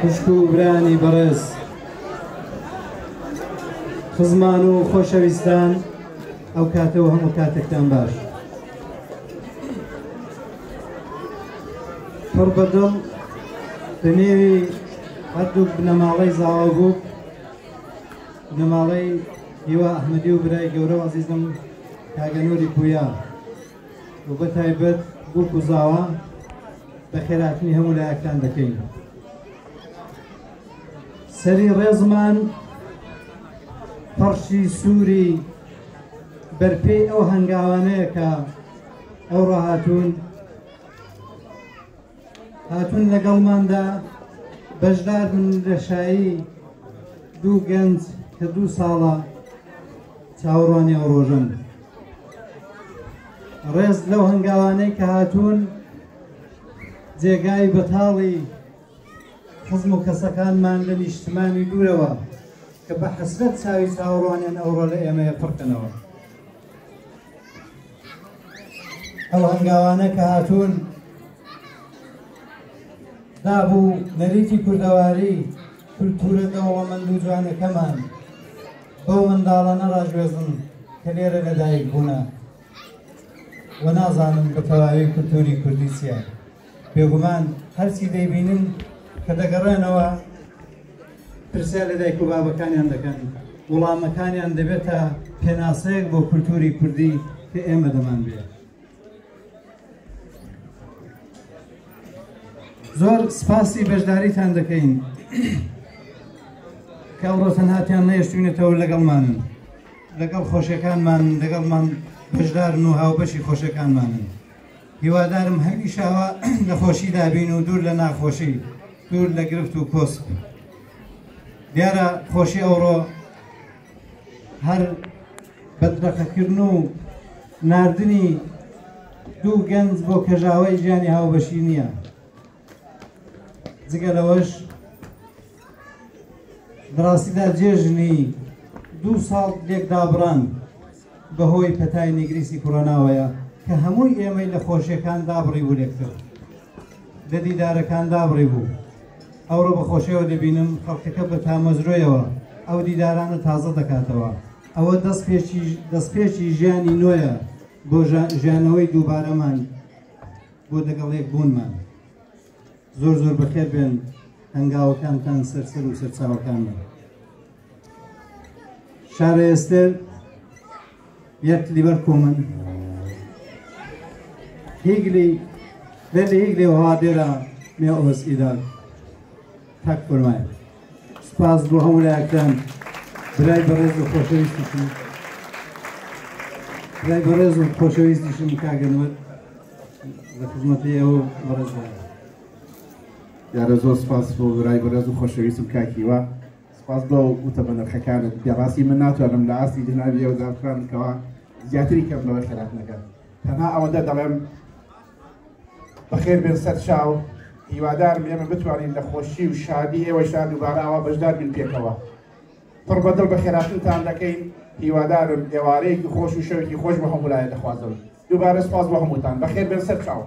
خوشک و برانی بەڕێز خزمان و خۆشەویستان ئەو کاتەوە هەموو کاتێکتان باش پڕ بەدڵ بەنێوی هەردوو بنەماڵەی زاوا بوو بنەماڵەی هیوا ئەحمەدی و برای گەورە و عەزیزم کاگەنووری پویا و بە تایبەت بووک و زاوا بە خێراتنی هەموو لایەکان دەکەین سەری ڕێزمان پەڕشی سووری بەرپێی ئەو هەنگاوانەیە کە ئەوڕۆ هاتوون لەگەڵماندا بەشدار بن لە شایی دوو گەنج کە 2 ساڵە چاوەڕوانی ئەو ڕۆژن ڕێز لەو هەنگاوانەی کە هاتوون جێگای بەتاڵی حزم و کەسەکانمان لە نیشتمانی دوورەوە کە بە حەسرەت چاوی چاوەڕوانیان ئەوڕۆ لە ئێمەیە پڕکەنەوە ئەو هەنگاوانە کە هاتوون دابوو نەریتی کوردەواری کولتورە دەوڵەمەند و جوانەکەمان بەو منداڵانە ڕاژێزن کە لێرە لەدایک بوونە و نازانم بە تەواوی کولتوری کوردی چییە بێگومان هەرچی دەیبینن کە دەگەڕێنەوە پرسیار لە دایک و بابەکانیان دەکەن وڵامەکانیان دەبێتە پێناسەیەک بۆ کولتوری کوردی کە ئێمە دەمان بێت زۆر سپاسی بەشداریتان دەکەین کە ئەوڕۆ تەنهاتیان نەیشتوونێتەوە لەگەڵمانن لەگەڵ خۆشیەکانمان لەگەڵمان بەشدارن و هاوبەشی خۆشیەکانمانن هیوادارم هەمیشاوە لە خۆشی دابین و دوور لە ناخۆشی دوور لە گرفت و کۆسب دیارە خۆشی ئەوڕۆ هەر بەدرەخەکردن و ناردنی دوو گەنج بۆ کەژاوەی ژیانی هاوبەشی نییە جگە لەوەش بەڕاستیدا جێژنی 2 ساڵ لێکدابڕان بەهۆی پەتای نیگریسی کۆڕۆناوەیە کە هەمووی ئێمەی لە خۆشیەکان دابڕی بوو لێکتر لە دیدارەکان دابڕی بوو ئەوڕۆ بە خۆشیەوە دەبینم خەڵکەکە بە تامەزرۆیەوە ئەو دیدارانە تازە دەکاتەوە ئەوە دەستپێکی ژیانی نوێیە بۆ ژیانەوەی دووبارەمان بۆ دەگەڵێک بوونمان زۆر زۆر بەخێر بێن هەنگاوەکانتان سەرسەر و سەرچاوەکانمان شارە ئێستر یەک لیبەر کۆمن هیگلی ولی هیگلی وهادێرە مێ ئۆس ئیدار تاک فەرمایە سپاس بۆ هەموو لایەکتان برای بەڕێز و خۆشەویستیشم برای بەڕێز و خۆشەویستیشم کاگەنوەر لە خزمەتی ئێوە بەڕێزدار دیارە زۆر سپاس بۆ برای بەڕێز و خۆشەویستم کاکیوە سپاس بۆ وتە بە نرخەکانت بێڕاستی من ناتوانم لە ئاستی جنابی ئێوەزارکەوە زیاتری کەم لەوەی خەلات نەکەم تەنها ئەوەندە دەڵێم بەخێر بێن سەر چاو هیوادارم ئێمە بتوانین لە خۆشی و شادی ئێوەشان دووبارە ئەوە بەشدار بین پێکەوە پڕ بەدڵ بە خێراتتان دەکەین هیوادارم ئێوارەیەکی خۆش و شەوێکی خۆش بە هەموو لایە دەخوازەوە دووبارە سپاس بۆ هەمووتان بەخێر بێن سەر چاو